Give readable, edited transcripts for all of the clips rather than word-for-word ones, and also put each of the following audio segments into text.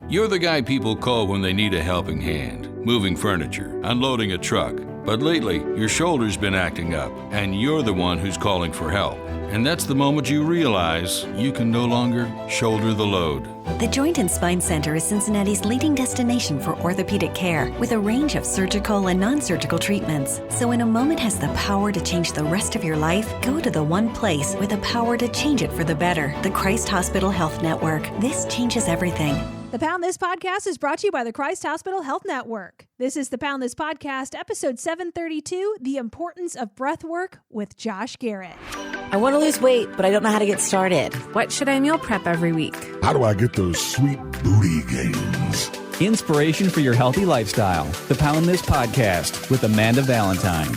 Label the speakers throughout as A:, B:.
A: You're the guy people call when they need a helping hand, moving furniture, unloading a truck. But lately, your shoulder's been acting up, and you're the one who's calling for help. And that's the moment you realize you can no longer shoulder the load.
B: The Joint and Spine Center is Cincinnati's leading destination for orthopedic care with a range of surgical and non-surgical treatments. So when a moment has the power to change the rest of your life, go to the one place with the power to change it for the better, the Christ Hospital Health Network. This changes everything.
C: The Pound This Podcast is brought to you by the Christ Hospital Health Network. This is the Pound This Podcast, episode 732, The Importance of Breathwork with Josh Garrett.
D: I want to lose weight, but I don't know how to get started.
E: What should I meal prep every week?
F: How do I get those sweet booty gains?
G: Inspiration for your healthy lifestyle. The Pound This Podcast with Amanda Valentine.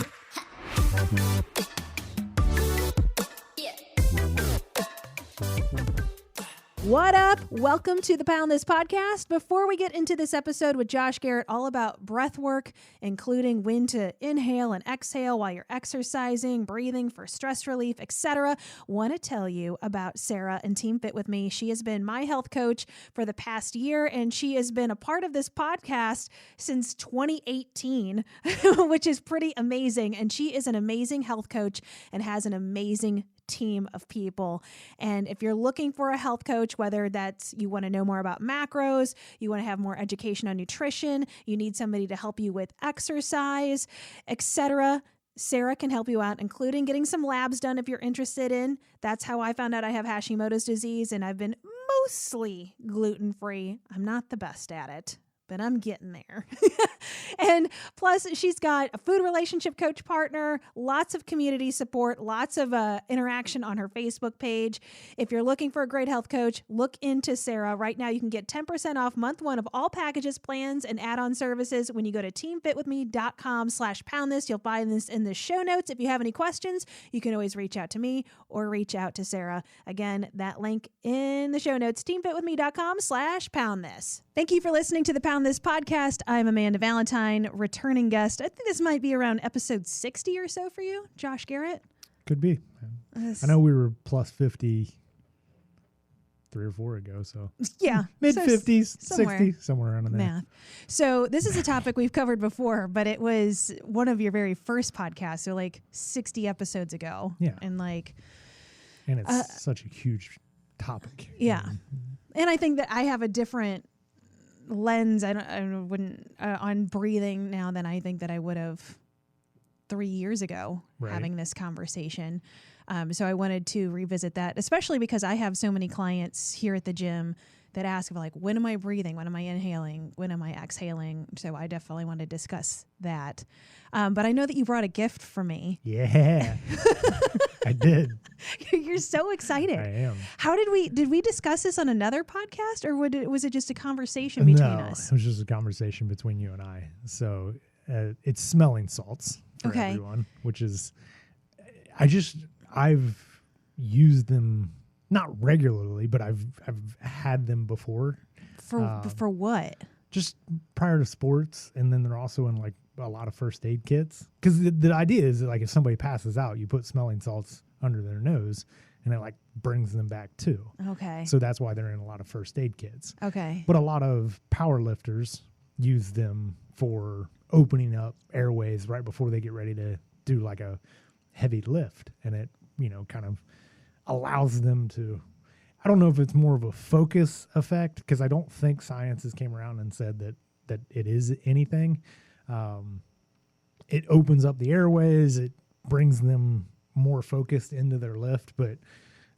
C: What up? Welcome to the Pound This Podcast. Before we get into this episode with Josh Garrett, all about breath work, including when to inhale and exhale while you're exercising, breathing for stress relief, etc., want to tell you about Sarah and Team Fit With Me. She has been my health coach for the past year, and she has been a part of this podcast since 2018, which is pretty amazing. And she is an amazing health coach and has an amazing team of people. And if you're looking for a health coach, whether that's you want to know more about macros, you want to have more education on nutrition, you need somebody to help you with exercise, etc., Sarah can help you out, including getting some labs done if you're interested in. That's how I found out I have Hashimoto's disease, and I've been mostly gluten-free. I'm not the best at it, but I'm getting there. And plus, she's got a food relationship coach partner, lots of community support, lots of interaction on her Facebook page. If you're looking for a great health coach, look into Sarah. Right now, you can get 10% off month one of all packages, plans, and add-on services when you go to teamfitwithme.com/poundthis. You'll find this in the show notes. If you have any questions, you can always reach out to me or reach out to Sarah. Again, that link in the show notes, teamfitwithme.com/poundthis. Thank you for listening to the Pound This Podcast. I'm Amanda Valentine, returning guest. I think this might be around episode 60 or so for you, Josh Garrett.
H: Could be. I know we were plus 50 3 or 4 ago, so
C: yeah,
H: mid-50s, 60, somewhere around in there.
C: Math. So this is a topic we've covered before, but it was one of your very first podcasts, so like 60 episodes ago.
H: Yeah.
C: And
H: it's such a huge topic.
C: Yeah. And I think that I have a different lens on breathing now than I think that I would have 3 years ago having this conversation. So I wanted to revisit that, especially because I have so many clients here at the gym that ask, like, when am I breathing? When am I inhaling? When am I exhaling? So I definitely want to discuss that. But I know that you brought a gift for me.
H: Yeah, I did.
C: You're so excited.
H: I am.
C: How did we discuss this on another podcast, or was it just a conveation between us?
H: It was just a conversation between you and I. So it's smelling salts for everyone, which is, I've used them not regularly, but I've had them before.
C: For what?
H: Just prior to sports, and then they're also in like a lot of first aid kits. Because the idea is that, like, if somebody passes out, you put smelling salts under their nose, and it like brings them back too.
C: Okay.
H: So that's why they're in a lot of first aid kits.
C: Okay.
H: But a lot of power lifters use them for opening up airways right before they get ready to do like a heavy lift, and it kind of allows them to, I don't know if it's more of a focus effect, because I don't think science has came around and said that it is anything. It opens up the airways, it brings them more focused into their lift, but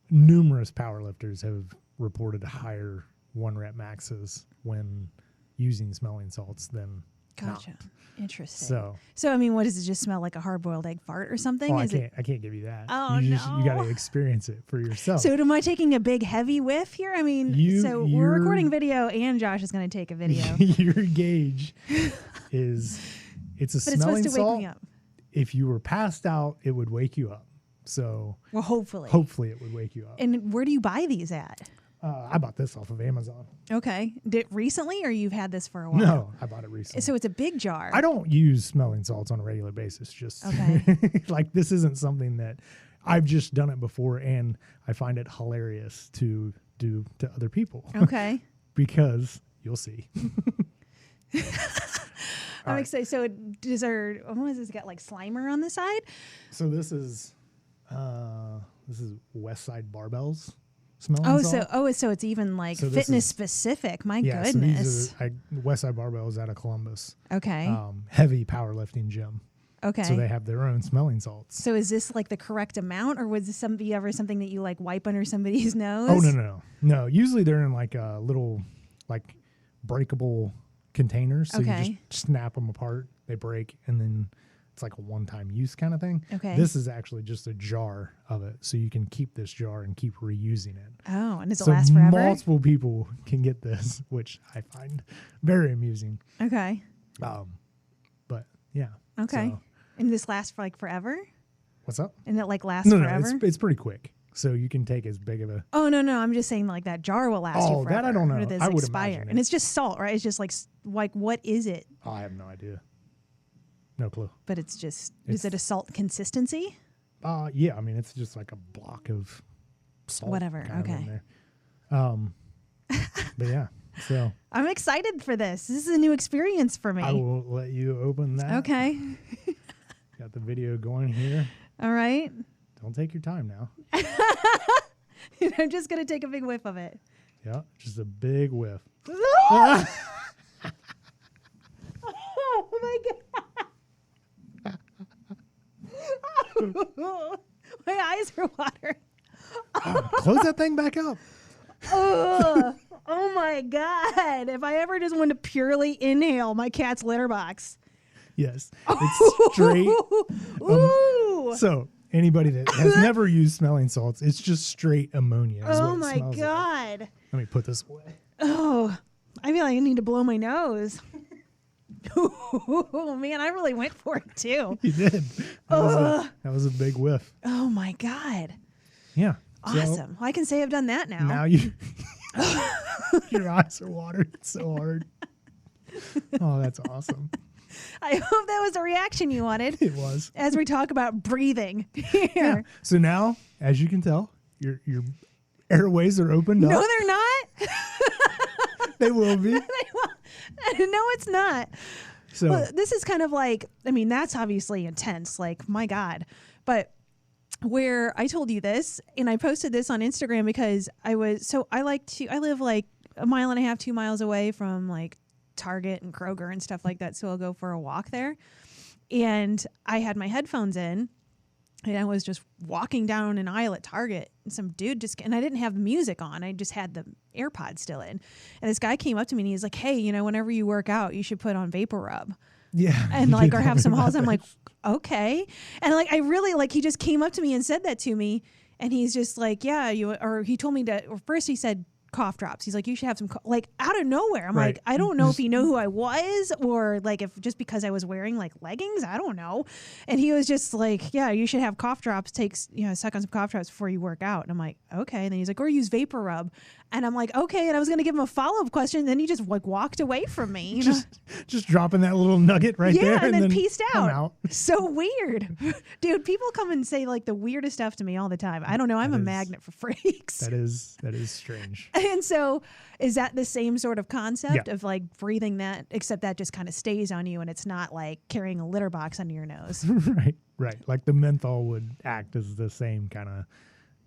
H: numerous powerlifters have reported higher 1-rep maxes when using smelling salts than
C: Gotcha.
H: not.
C: Interesting.
H: So
C: I mean, what does it just smell like, a hard-boiled egg fart or something?
H: I can't give you that.
C: Oh,
H: you
C: no.
H: got to experience it for yourself.
C: So am I taking a big heavy whiff here? I mean, we're recording video and Josh is going to take a video.
H: Your gauge is, it's a
C: but it's
H: smelling
C: supposed to wake
H: salt.
C: me up.
H: If you were passed out, it would wake you up. So
C: Well, hopefully
H: it would wake you up.
C: And where do you buy these at?
H: I bought this off of Amazon.
C: Okay. Recently, or you've had this for a while?
H: No, I bought it recently.
C: So it's a big jar.
H: I don't use smelling salts on a regular basis. Just
C: okay.
H: like, this isn't something that I've just done it before, and I find it hilarious to do to other people.
C: Okay.
H: Because You'll see.
C: I'm excited. So does our, what is this, got like Slimer on the side?
H: So this is West Side Barbells smelling salt.
C: So it's even like
H: So this
C: fitness
H: is-
C: specific. My
H: Yeah,
C: goodness.
H: so these are West Side Barbells out of Columbus.
C: Okay.
H: Heavy powerlifting gym.
C: Okay.
H: So they have their own smelling salts.
C: So is this like the correct amount, or was this ever something that you like wipe under somebody's nose?
H: Oh, no. Usually they're in like a little like breakable containers. So you
C: Okay.
H: just snap them apart, they break, and then it's like a one-time use kind of thing.
C: Okay.
H: This is actually just a jar of it. So you can keep this jar and keep reusing it.
C: Oh, and does it
H: So
C: last forever?
H: multiple people can get this, which I find very amusing.
C: Okay.
H: But yeah.
C: Okay.
H: So,
C: And this lasts for like forever?
H: what's up?
C: And it like lasts
H: No,
C: forever?
H: it's pretty quick. So you can take as big of a.
C: Oh, no. I'm just saying like that jar will last you
H: Oh,
C: forever.
H: that I don't know.
C: Or does
H: I
C: it
H: would
C: expire?
H: imagine
C: And
H: it.
C: it's just salt, right? It's just like what is it?
H: Oh, I have no idea. No clue.
C: But it's just, is it a salt consistency?
H: Yeah. I mean, it's just like a block of salt.
C: Whatever,
H: kind of in
C: okay.
H: there. But yeah. So
C: I'm excited for this. This is a new experience for me.
H: I will let you open that.
C: Okay.
H: Got the video going here.
C: All right.
H: Don't take your time now.
C: I'm just going to take a big whiff of it.
H: Yeah. Just a big whiff.
C: Oh my God. My eyes are watering.
H: Close that thing back up.
C: Oh my God. If I ever just want to purely inhale my cat's litter box.
H: Yes. It's straight.
C: Ooh.
H: So anybody that has never used smelling salts, it's just straight ammonia. is
C: Oh
H: what it
C: my
H: smells like.
C: God.
H: Let me put this away.
C: Oh, I feel like I need to blow my nose. Oh man, I really went for it too.
H: You did. That was a big whiff.
C: Oh my God.
H: Yeah. So
C: Awesome. Well, I can say I've done that now.
H: now you your eyes are watering so hard. Oh, that's awesome.
C: I hope that was the reaction you wanted
H: It was.
C: as we talk about breathing here.
H: Yeah. So now, as you can tell, your airways are opened
C: No,
H: up.
C: they're not.
H: They will be.
C: No, it's not.
H: So
C: Well, this is kind of like, I mean, that's obviously intense. Like, my God. But where I told you this, and I posted this on Instagram because I live like a mile and a half, 2 miles away from like Target and Kroger and stuff like that. So I'll go for a walk there. And I had my headphones in and I was just walking down an aisle at Target and some dude and I didn't have the music on. I just had the AirPods still in. And this guy came up to me and he's like, hey, whenever you work out, you should put on Vapor Rub.
H: yeah.
C: And
H: you
C: like,
H: did
C: or
H: tell
C: have
H: me
C: some
H: about
C: halls. I'm
H: that.
C: like, okay. And like, I really like, he just came up to me and said that to me. And he's just like, yeah, or he told me or first he said cough drops. He's like, you should have some, like out of nowhere. I'm
H: Right.
C: like, I don't know if he knew who I was or like if just because I was wearing like leggings, I don't know. And he was just like, yeah, you should have cough drops, suck on some cough drops before you work out. And I'm like, okay. And then he's like, or use Vapor Rub. And I'm like, okay. And I was going to give him a follow-up question. And then he just like walked away from me. You know?
H: just dropping that little nugget right
C: Yeah,
H: there,
C: and then pieced
H: I'm
C: out. So weird. Dude, people come and say like the weirdest stuff to me all the time. I don't know. I'm a magnet for freaks.
H: That is strange.
C: And so is that the same sort of concept
H: Yeah.
C: of like breathing that, except that just kind of stays on you and it's not like carrying a litter box under your nose?
H: Right. Like the menthol would act as the same kind of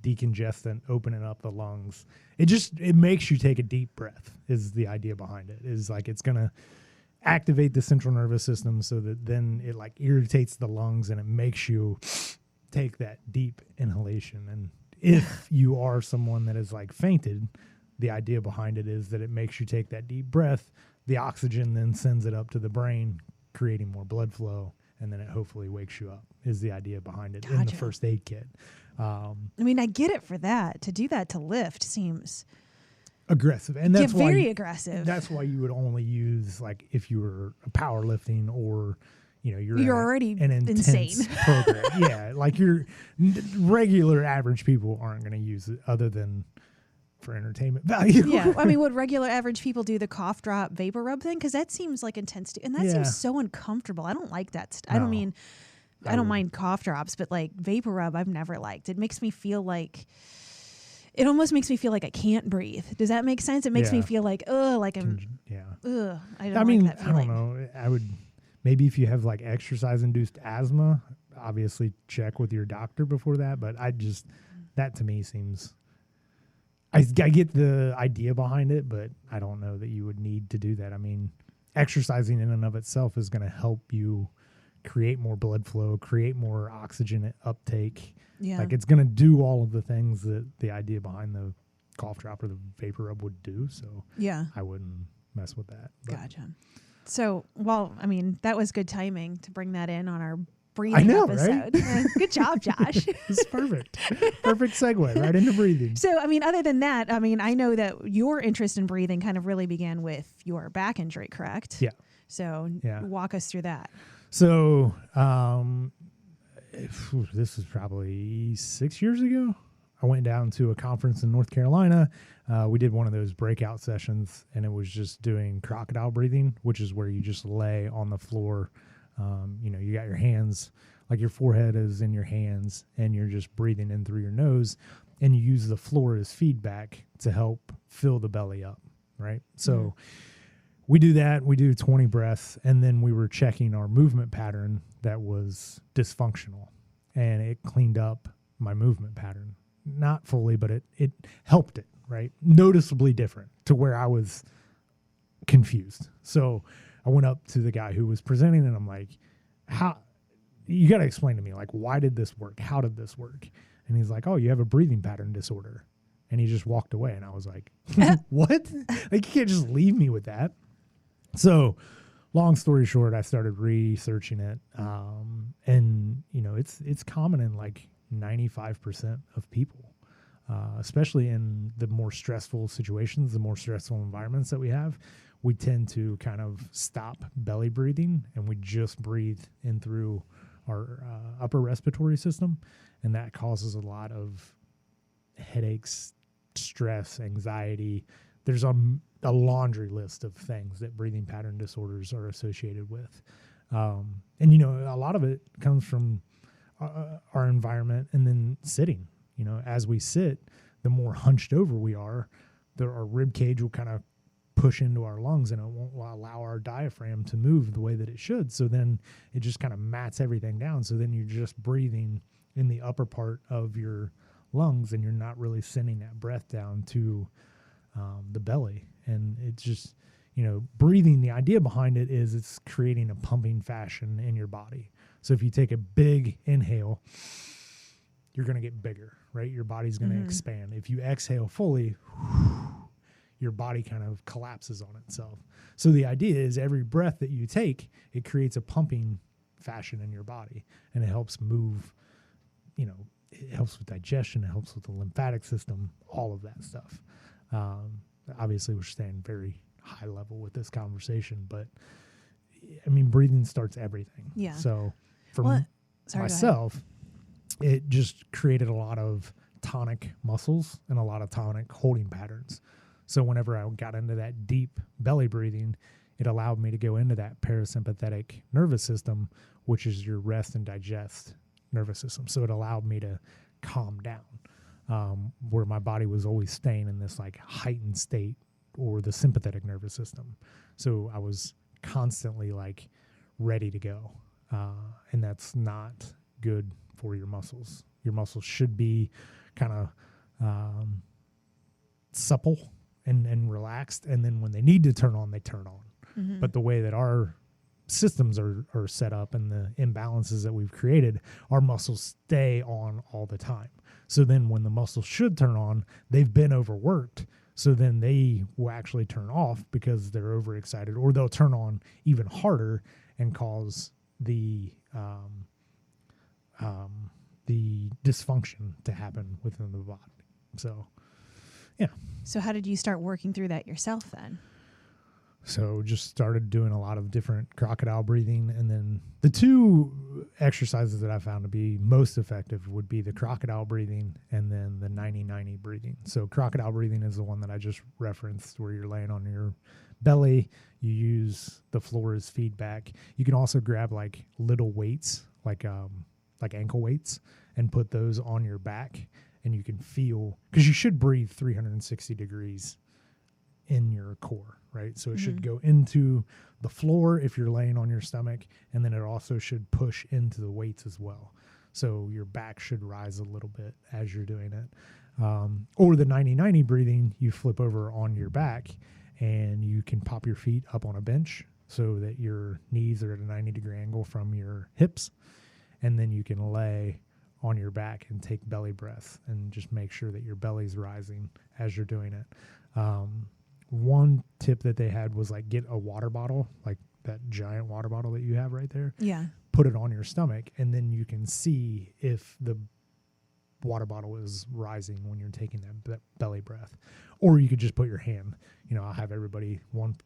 H: decongestant, opening up the lungs. It makes you take a deep breath is the idea behind it. Is like it's going to activate the central nervous system so that then it like irritates the lungs and it makes you take that deep inhalation. And if you are someone that is like fainted, the idea behind it is that it makes you take that deep breath. The oxygen then sends it up to the brain, creating more blood flow, and then it hopefully wakes you up is the idea behind it in the
C: Gotcha.
H: first aid kit.
C: I mean, I get it for that. To do that to lift seems
H: Aggressive. And that's why
C: very aggressive.
H: That's why you would only use like if you were powerlifting or you're
C: already
H: an intense
C: insane.
H: program. Yeah, like your regular average people aren't going to use it other than for entertainment value.
C: Yeah, I mean, would regular average people do the cough drop Vapor Rub thing? Because that seems like intense too, and that
H: Yeah.
C: seems so uncomfortable. I don't like that. I don't
H: No.
C: mean, I don't mind cough drops, but like Vapor Rub, I've never liked. It makes me feel like it almost makes me feel like I can't breathe. Does that make sense? It makes me feel like, like I'm, I don't like that feeling.
H: I don't know. I would, maybe if you have like exercise-induced asthma, obviously check with your doctor before that. But that to me seems, I get the idea behind it, but I don't know that you would need to do that. I mean, exercising in and of itself is going to help you create more blood flow, create more oxygen uptake.
C: Yeah.
H: Like it's going to do all of the things that the idea behind the cough drop or the vapor rub would do. So
C: yeah,
H: I wouldn't mess with that. But.
C: Gotcha. So, well, I mean, that was good timing to bring that in on our breathing episode. Right? Good job, Josh.
H: It's perfect. Perfect segue right into breathing.
C: So, I mean, other than that, I mean, I know that your interest in breathing kind of really began with your back injury, correct?
H: Yeah.
C: So walk us through that.
H: So, this is probably 6 years ago. I went down to a conference in North Carolina. We did one of those breakout sessions, and it was just doing crocodile breathing, which is where you just lay on the floor. You got your hands, like your forehead is in your hands, and you're just breathing in through your nose, and you use the floor as feedback to help fill the belly up, right? So we do that. We do 20 breaths, and then we were checking our movement pattern that was dysfunctional, and it cleaned up my movement pattern. Not fully, but it helped it, right? Noticeably different to where I was confused. So I went up to the guy who was presenting, and I'm like, you got to explain to me, like, why did this work? How did this work? And he's like, oh, you have a breathing pattern disorder. And he just walked away. And I was like, what? Like, you can't just leave me with that. So long story short, I started researching it. And it's common in like 95% of people, especially in the more stressful situations, the more stressful environments that we have. We tend to kind of stop belly breathing, and we just breathe in through our upper respiratory system. And that causes a lot of headaches, stress, anxiety. There's a laundry list of things that breathing pattern disorders are associated with. And a lot of it comes from our environment, and then sitting. As we sit, the more hunched over we are, our rib cage will kind of push into our lungs, and it won't allow our diaphragm to move the way that it should. So then it just kind of mats everything down. So then you're just breathing in the upper part of your lungs, and you're not really sending that breath down to the belly. And it's just, breathing, the idea behind it is it's creating a pumping fashion in your body. So if you take a big inhale, you're going to get bigger, right? Your body's going to expand. If you exhale fully, your body kind of collapses on itself. So the idea is every breath that you take, it creates a pumping fashion in your body, and it helps move, it helps with digestion, it helps with the lymphatic system, all of that stuff. Obviously, we're staying very high level with this conversation, but I mean, breathing starts everything.
C: Yeah.
H: So for myself, it just created a lot of tonic muscles and a lot of tonic holding patterns. So whenever I got into that deep belly breathing, it allowed me to go into that parasympathetic nervous system, which is your rest and digest nervous system. So it allowed me to calm down, where my body was always staying in this like heightened state, or the sympathetic nervous system. So I was constantly like ready to go. And that's not good for your muscles. Your muscles should be kind of supple and relaxed. And then when they need to turn on, they turn on. Mm-hmm. But the way that our systems are set up and the imbalances that we've created, our muscles stay on all the time. So then when the muscles should turn on, they've been overworked. So then they will actually turn off because they're overexcited, or they'll turn on even harder and cause the dysfunction to happen within the body. So, yeah.
C: So how did you start working through that yourself then?
H: So just started doing a lot of different crocodile breathing. And then the two exercises that I found to be most effective would be the crocodile breathing and then the 90-90 breathing. So crocodile breathing is the one that I just referenced, where you're laying on your belly. You use the floor as feedback. You can also grab like little weights, like ankle weights, and put those on your back. and you can feel, because you should breathe 360 degrees in your core, right? So it should go into the floor if you're laying on your stomach, and then it also should push into the weights as well. So your back should rise a little bit as you're doing it. Or the 90-90 breathing, you flip over on your back and you can pop your feet up on a bench so that your knees are at a 90-degree angle from your hips. And then you can lay on your back and take belly breath and just make sure that your belly's rising as you're doing it. One tip that they had was like get a water bottle, like that giant water bottle that you have right there.
C: Yeah.
H: Put it on your stomach, and then you can see if the water bottle is rising when you're taking that belly breath. Or you could just put your hand, I'll have everybody one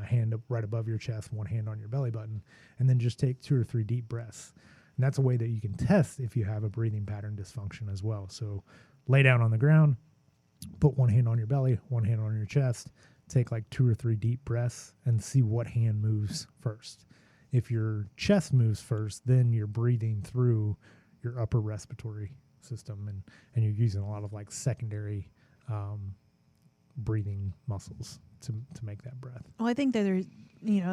H: hand up right above your chest, one hand on your belly button, and then just take 2 or 3 deep breaths. And that's a way that you can test if you have a breathing pattern dysfunction as well. So lay down on the ground, put one hand on your belly, one hand on your chest, take like 2 or 3 deep breaths and see what hand moves first. If your chest moves first, then you're breathing through your upper respiratory system, and you're using a lot of like secondary breathing muscles to make that breath.
C: Well, I think that there's,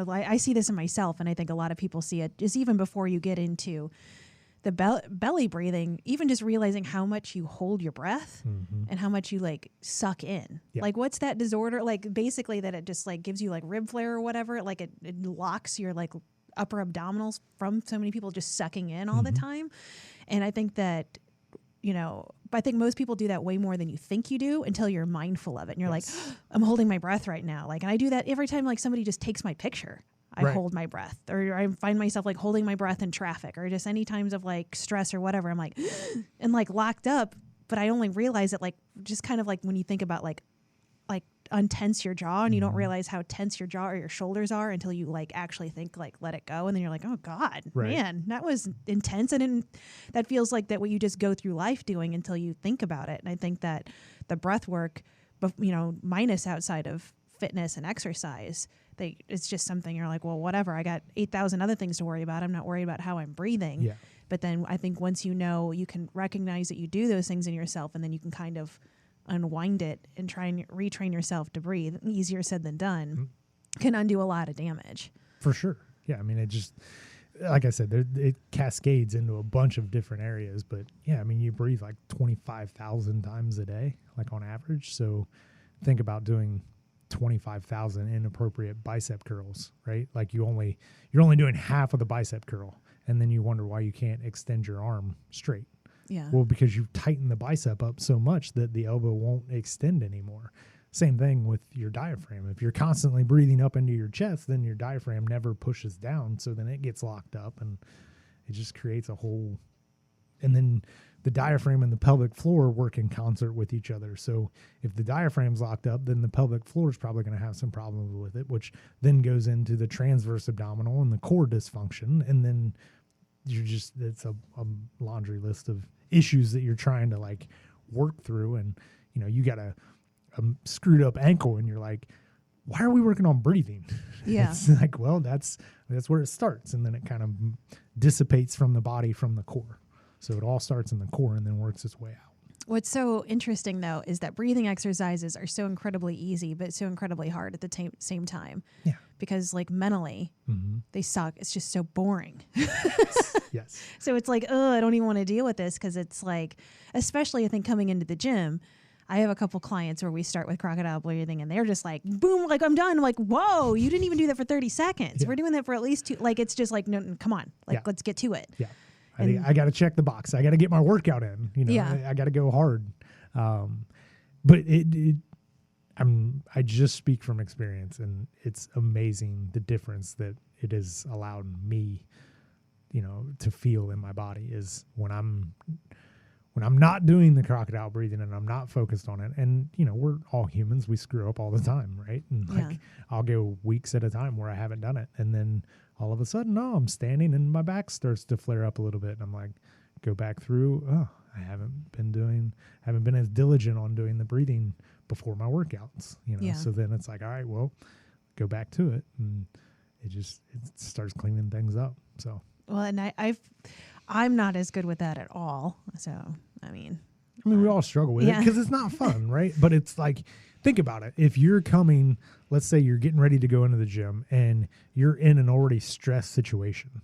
C: I see this in myself, and I think a lot of people see it just even before you get into the belly breathing, even just realizing how much you hold your breath and how much you like suck in.
H: Yeah.
C: Like, what's that disorder? Like, basically that it just like gives you like rib flare or whatever. Like it locks your like upper abdominals from so many people just sucking in all the time. And I think that, I think most people do that way more than you think you do until you're mindful of it. And you're like, I'm holding my breath right now. Like, and I do that every time like somebody just takes my picture. I hold my breath, or I find myself like holding my breath in traffic, or just any times of like stress or whatever. I'm like, and like locked up, but I only realize it like just kind of like when you think about like untense your jaw, and you don't realize how tense your jaw or your shoulders are until you like actually think like let it go, and then you're like, oh God, man, that was intense. And that feels like that what you just go through life doing until you think about it. And I think that the breath work, minus outside of fitness and exercise, it's just something you're like, well, whatever, I got 8,000 other things to worry about. I'm not worried about how I'm breathing.
H: Yeah.
C: But then I think once you can recognize that you do those things in yourself, and then you can kind of unwind it and try and retrain yourself to breathe. Easier said than done. Can undo a lot of damage.
H: For sure. Yeah. I mean, it just, like I said, it cascades into a bunch of different areas, but yeah, I mean, you breathe like 25,000 times a day, like on average. So think about doing 25,000 inappropriate bicep curls, right? Like you're only doing half of the bicep curl, and then you wonder why you can't extend your arm straight.
C: Yeah.
H: Well, because you tighten the bicep up so much that the elbow won't extend anymore. Same thing with your diaphragm. If you're constantly breathing up into your chest, then your diaphragm never pushes down, so then it gets locked up, and it just creates a whole. And then the diaphragm and the pelvic floor work in concert with each other. So if the diaphragm's locked up, then the pelvic floor is probably going to have some problems with it, which then goes into the transverse abdominal and the core dysfunction. And then it's a laundry list of issues that you're trying to like work through. And, you got a screwed up ankle, and you're like, why are we working on breathing?
C: Yeah.
H: It's like, well, that's where it starts. And then it kind of dissipates from the body, from the core. So it all starts in the core and then works its way out.
C: What's so interesting, though, is that breathing exercises are so incredibly easy, but so incredibly hard at the same time.
H: Yeah.
C: Because, like, mentally, they suck. It's just so boring.
H: Yes.
C: So it's like, I don't even want to deal with this, because it's like, especially I think coming into the gym, I have a couple clients where we start with crocodile breathing, and they're just like, boom, like, I'm done. I'm like, whoa, you didn't even do that for 30 seconds. Yeah. We're doing that for at least 2. Like, it's just like, no, come on. Like, let's get to it. Yeah.
H: I got to check the box. I got to get my workout in. I got to go hard. But I just speak from experience, and it's amazing the difference that it has allowed me, to feel in my body is when I'm not doing the crocodile breathing and I'm not focused on it. And, we're all humans. We screw up all the time, right? And I'll go weeks at a time where I haven't done it. And then all of a sudden, I'm standing and my back starts to flare up a little bit. And I'm like, go back through. I haven't been as diligent on doing the breathing before my workouts, So then it's like, all right, well, go back to it. And it starts cleaning things up. So,
C: well, and I'm not as good with that at all. So, I mean,
H: I mean, we all struggle with it because it's not fun, right? But it's like, think about it. If you're coming, let's say you're getting ready to go into the gym and you're in an already stressed situation.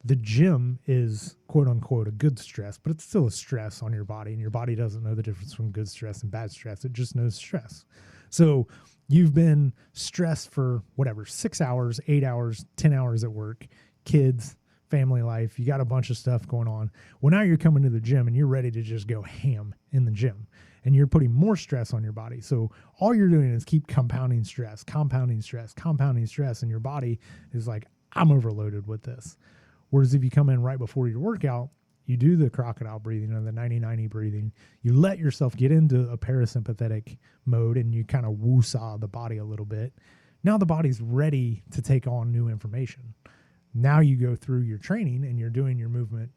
H: The gym is quote unquote a good stress, but it's still a stress on your body, and your body doesn't know the difference between good stress and bad stress. It just knows stress. So you've been stressed for whatever, 6 hours, 8 hours, 10 hours at work, kids, family life. You got a bunch of stuff going on. Well, now you're coming to the gym and you're ready to just go ham in the gym, and you're putting more stress on your body. So all you're doing is keep compounding stress, and your body is like, I'm overloaded with this. Whereas if you come in right before your workout, you do the crocodile breathing or the 90-90 breathing, you let yourself get into a parasympathetic mode and you kind of woo-saw the body a little bit. Now the body's ready to take on new information. Now you go through your training and you're doing your movement,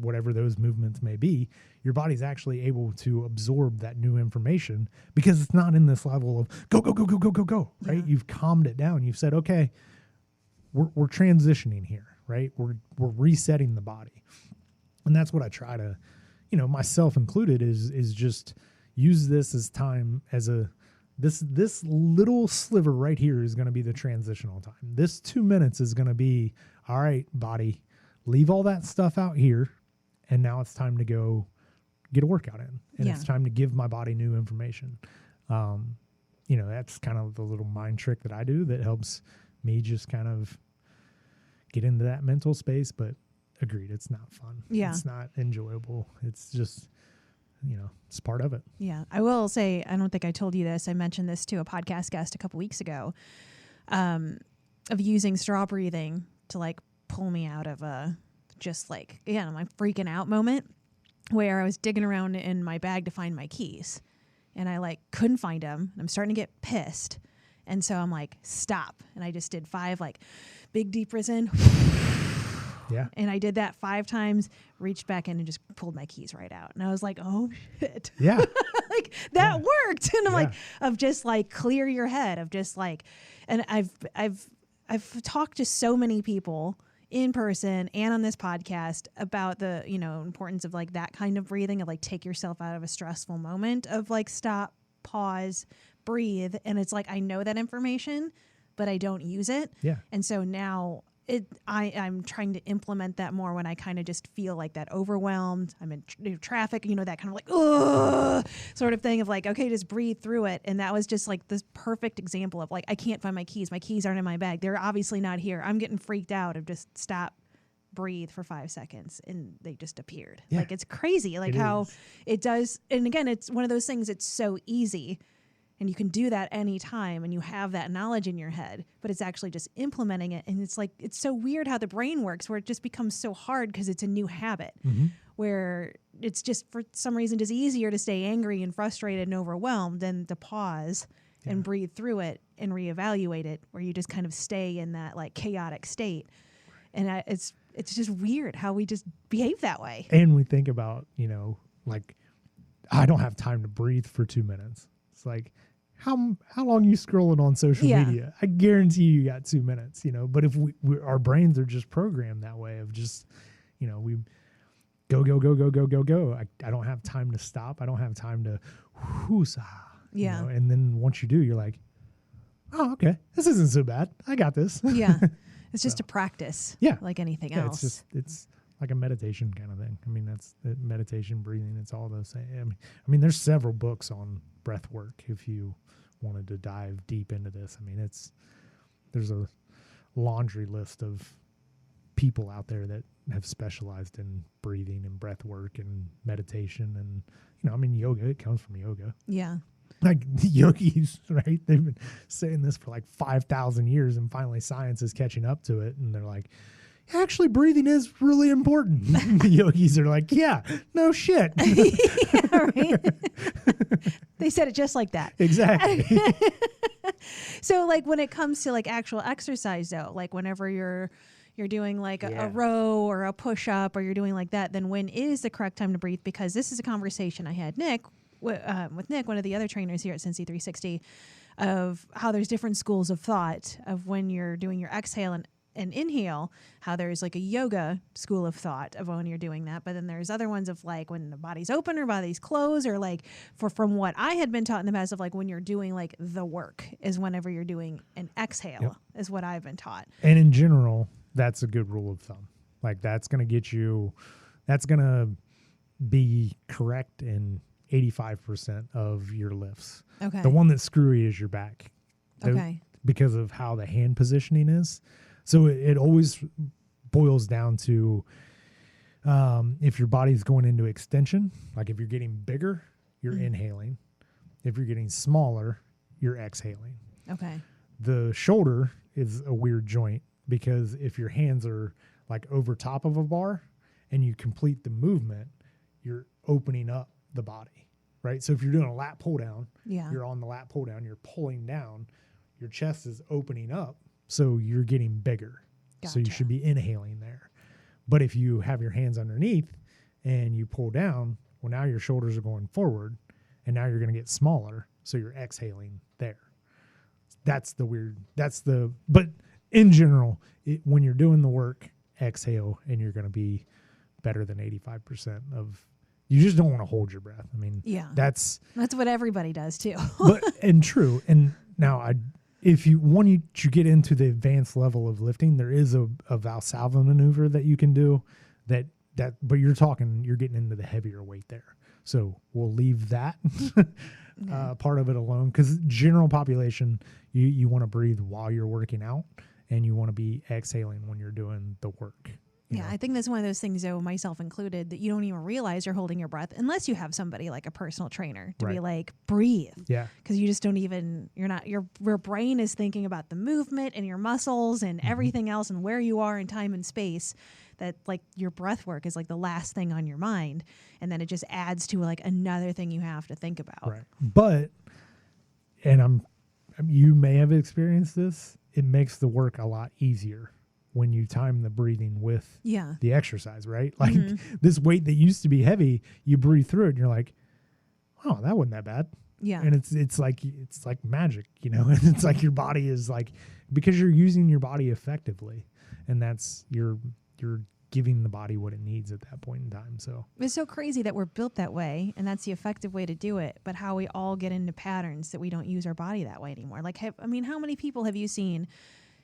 H: whatever those movements may be, your body's actually able to absorb that new information because it's not in this level of go, right? Yeah. You've calmed it down. You've said, okay, we're transitioning here. Right? We're resetting the body. And that's what I try to, myself included, is just use this as time as this little sliver right here is going to be the transitional time. This 2 minutes is going to be, all right, body, leave all that stuff out here. And now it's time to go get a workout in. And it's time to give my body new information. That's kind of the little mind trick that I do that helps me just kind of get into that mental space. But agreed, it's not fun. Yeah. It's not enjoyable. It's just, it's part of it.
C: Yeah. I will say, I don't think I told you this. I mentioned this to a podcast guest a couple weeks ago, of using straw breathing to like pull me out of my freaking out moment where I was digging around in my bag to find my keys and I like couldn't find them. I'm starting to get pissed. And so I'm like, stop. And I just did 5 like big deep breaths in.
H: Yeah.
C: And I did that 5 times, reached back in and just pulled my keys right out. And I was like, oh shit.
H: Yeah.
C: Like that worked. And I'm like, of just like clear your head, of just like, and I've talked to so many people in person and on this podcast about the, importance of like that kind of breathing, of like take yourself out of a stressful moment, of like stop, pause, breathe. And it's like, I know that information, but I don't use it.
H: Yeah.
C: And so now I'm trying to implement that more when I kind of just feel like that overwhelmed. I'm in traffic, that kind of like, ugh, sort of thing of like, okay, just breathe through it. And that was just like this perfect example of like, I can't find my keys. My keys aren't in my bag. They're obviously not here. I'm getting freaked out of just stop, breathe for 5 seconds. And they just appeared. Yeah. Like, it's crazy. Like it does. And again, it's one of those things. It's so easy. And you can do that anytime and you have that knowledge in your head, but it's actually just implementing it. And it's like, it's so weird how the brain works, where it just becomes so hard because it's a new habit, where it's just for some reason just easier to stay angry and frustrated and overwhelmed than to pause and breathe through it and reevaluate it, where you just kind of stay in that like chaotic state. And it's just weird how we just behave that way.
H: And we think about, like, I don't have time to breathe for 2 minutes. It's like, how long you scrolling on social media? I guarantee you got 2 minutes, but if our brains are just programmed that way of just, we go. I don't have time to stop. I don't have time to whoosah.
C: Yeah.
H: And then once you do, you're like, oh, okay, this isn't so bad. I got this.
C: Yeah. It's just a practice.
H: Yeah.
C: Like anything else.
H: It's like a meditation kind of thing. I mean, that's meditation, breathing. It's all those same. I mean, there's several books on breath work if you wanted to dive deep into this. I mean, there's a laundry list of people out there that have specialized in breathing and breath work and meditation. And, yoga, it comes from yoga.
C: Yeah.
H: Like the yogis, right? They've been saying this for like 5,000 years, and finally science is catching up to it. And they're like, actually, breathing is really important. The yogis are like, yeah, no shit.
C: Yeah, right? They said it just like that.
H: Exactly.
C: So like when it comes to like actual exercise though, like whenever you're doing like a row or a push up, or you're doing like that, then when is the correct time to breathe? Because this is a conversation I had with Nick, one of the other trainers here at Cincy 360, of how there's different schools of thought of when you're doing your exhale and and inhale, how there's like a yoga school of thought of when you're doing that. But then there's other ones of like when the body's open or body's closed, or like from what I had been taught in the past of like when you're doing like the work is whenever you're doing an exhale is what I've been taught.
H: And in general, that's a good rule of thumb. Like that's going to be correct in 85% of your lifts.
C: Okay.
H: The one that's screwy is your back.
C: Okay.
H: Because of how the hand positioning is. So it always boils down to if your body's going into extension, like if you're getting bigger, you're inhaling. If you're getting smaller, you're exhaling.
C: Okay.
H: The shoulder is a weird joint because if your hands are like over top of a bar and you complete the movement, you're opening up the body, right? So if you're doing a lat pull down, you're on the lat pull down, you're pulling down, your chest is opening up, so you're getting bigger.
C: Gotcha.
H: So you should be inhaling there. But if you have your hands underneath and you pull down, well, now your shoulders are going forward, and now you're going to get smaller, so you're exhaling there. But in general, when you're doing the work, exhale, and you're going to be better than 85% of. You just don't want to hold your breath. I mean, that's
C: what everybody does too.
H: and true. And now if you get into the advanced level of lifting, there is a Valsalva maneuver that you can do but you're getting into the heavier weight there. So we'll leave that part of it alone, because general population, you want to breathe while you're working out, and you want to be exhaling when you're doing the work.
C: Yeah, I think that's one of those things, though, myself included, that you don't even realize you're holding your breath unless you have somebody like a personal trainer to be like, breathe.
H: Yeah.
C: Because you just don't even, your brain is thinking about the movement and your muscles and everything else and where you are in time and space, that like your breath work is like the last thing on your mind. And then it just adds to like another thing you have to think about.
H: Right. But, and you may have experienced this, it makes the work a lot easier when you time the breathing with the exercise, right? Like this weight that used to be heavy, you breathe through it and you're like, oh, that wasn't that bad.
C: Yeah.
H: And it's like magic, and it's like your body is like, because you're using your body effectively, and that's you're giving the body what it needs at that point in time. So
C: it's so crazy that we're built that way, and that's the effective way to do it, but how we all get into patterns that we don't use our body that way anymore. Like, how many people have you seen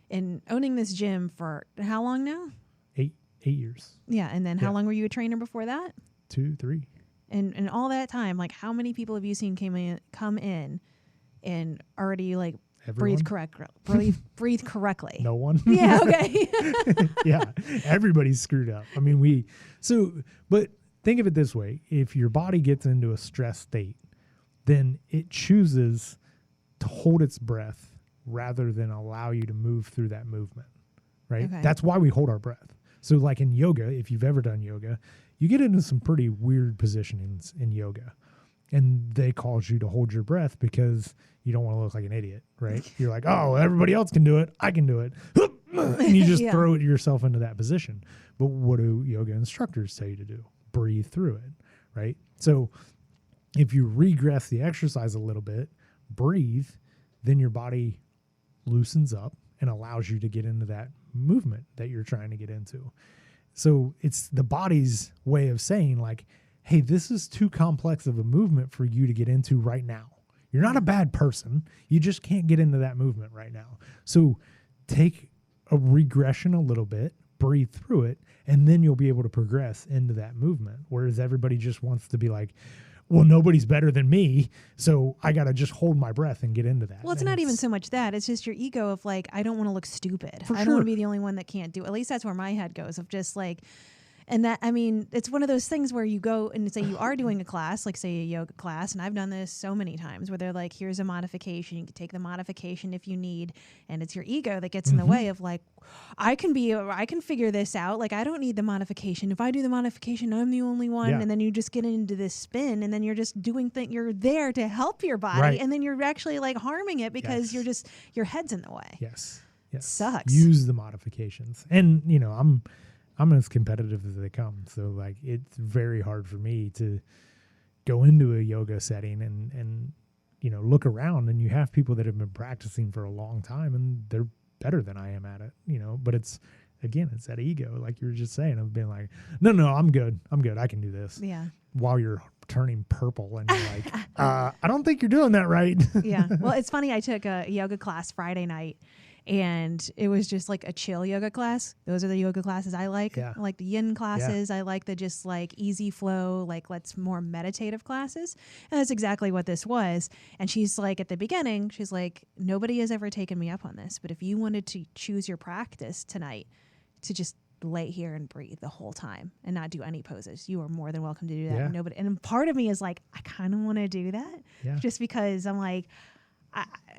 C: in owning this gym for how long now?
H: 8 years.
C: Yeah. And then how long were you a trainer before that?
H: 2, 3.
C: And all that time, like how many people have you seen come in and already like
H: Everyone?
C: breathe correctly?
H: No one.
C: Yeah. Okay.
H: Yeah. Everybody's screwed up. I mean, but think of it this way. If your body gets into a stress state, then it chooses to hold its breath rather than allow you to move through that movement, right?
C: Okay.
H: That's why we hold our breath. So like in yoga, if you've ever done yoga, you get into some pretty weird positionings in yoga, and they cause you to hold your breath because you don't want to look like an idiot, right? You're like, oh, everybody else can do it, I can do it. And you just throw yourself into that position. But what do yoga instructors tell you to do? Breathe through it, right? So if you regress the exercise a little bit, breathe, then your body loosens up and allows you to get into that movement that you're trying to get into. So it's the body's way of saying like, hey, this is too complex of a movement for you to get into right now. You're not a bad person. You just can't get into that movement right now. So take a regression a little bit, breathe through it, and then you'll be able to progress into that movement. Whereas everybody just wants to be like, well, nobody's better than me, so I got to just hold my breath and get into that.
C: Well, it's not even so much that. It's just your ego of like, I don't want to look stupid.
H: For
C: I don't
H: sure.
C: want to be the only one that can't do it. At least that's where my head goes, of just like, and that, I mean, it's one of those things where you go and say you are doing a class, like say a yoga class, and I've done this so many times where they're like, here's a modification. You can take the modification if you need, and it's your ego that gets in the way of like, I can figure this out. Like, I don't need the modification. If I do the modification, I'm the only one.
H: Yeah.
C: And then you just get into this spin, and then you're just doing you're there to help your body,
H: Right.
C: and then you're actually like harming it because your head's in the way.
H: Yes.
C: Sucks.
H: Use the modifications. And, I'm as competitive as they come. So like, it's very hard for me to go into a yoga setting and look around, and you have people that have been practicing for a long time and they're better than I am at it, but it's that ego, like you were just saying, of being like, no, I'm good. I can do this.
C: Yeah.
H: While you're turning purple and you're like, I don't think you're doing that right.
C: Yeah. Well, it's funny. I took a yoga class Friday night, and it was just like a chill yoga class. Those are the yoga classes I like.
H: Yeah.
C: I like the yin classes. I like the just like easy flow, like let's more meditative classes. And that's exactly what this was. And she's like, at the beginning, she's like, nobody has ever taken me up on this, but if you wanted to choose your practice tonight to just lay here and breathe the whole time and not do any poses, you are more than welcome to do that.
H: Yeah.
C: And part of me is like, I kind of want to do that, just because I'm like,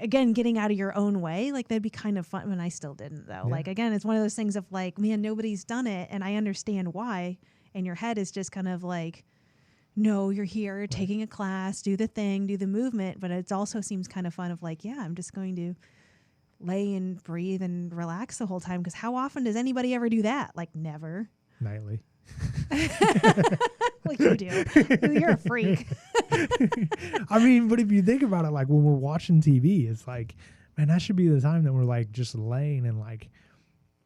C: again, getting out of your own way, like that'd be kind of fun. And I still didn't though. Like, again, it's one of those things of like, man, nobody's done it. And I understand why. And your head is just kind of like, no, you're here taking a class, do the thing, do the movement. But it also seems kind of fun of like, I'm just going to lay and breathe and relax the whole time. Because how often does anybody ever do that? Like never.
H: Nightly.
C: Well, you do. You're a freak.
H: I mean, but if you think about it, like when we're watching TV, it's like, man, that should be the time that we're like just laying and like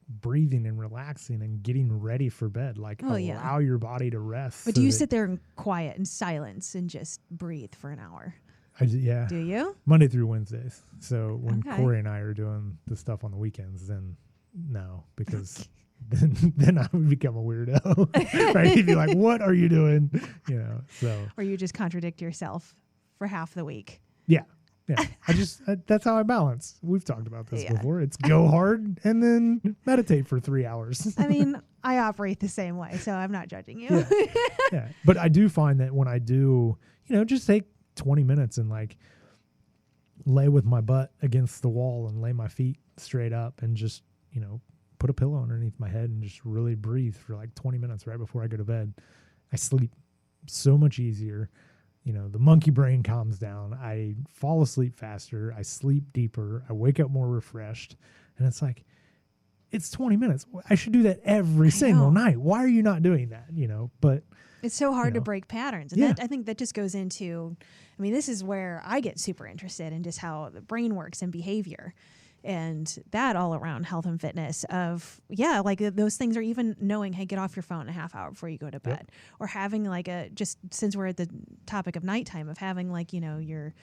H: breathing and relaxing and getting ready for bed. Like allow your body to rest.
C: But do you sit there in quiet and silence and just breathe for an hour?
H: Yeah.
C: Do you?
H: Monday through Wednesdays. So when Corey and I are doing the stuff on the weekends, then no, because then I would become a weirdo. Right? He'd be like, what are you doing? So.
C: Or you just contradict yourself for half the week.
H: Yeah. That's how I balance. We've talked about this before. It's go hard and then meditate for 3 hours.
C: I mean, I operate the same way, so I'm not judging you.
H: Yeah. But I do find that when I do, just take 20 minutes and like lay with my butt against the wall and lay my feet straight up and just, put a pillow underneath my head and just really breathe for like 20 minutes right before I go to bed. I sleep so much easier. The monkey brain calms down. I fall asleep faster. I sleep deeper. I wake up more refreshed. And it's like, it's 20 minutes. I should do that every single night. Why are you not doing that? But
C: it's so hard to break patterns. And I think that just goes into, this is where I get super interested in just how the brain works and behavior. And that all around health and fitness of, like those things are even knowing, hey, get off your phone a half hour before you go to bed. Or having like just since we're at the topic of nighttime, of having like, your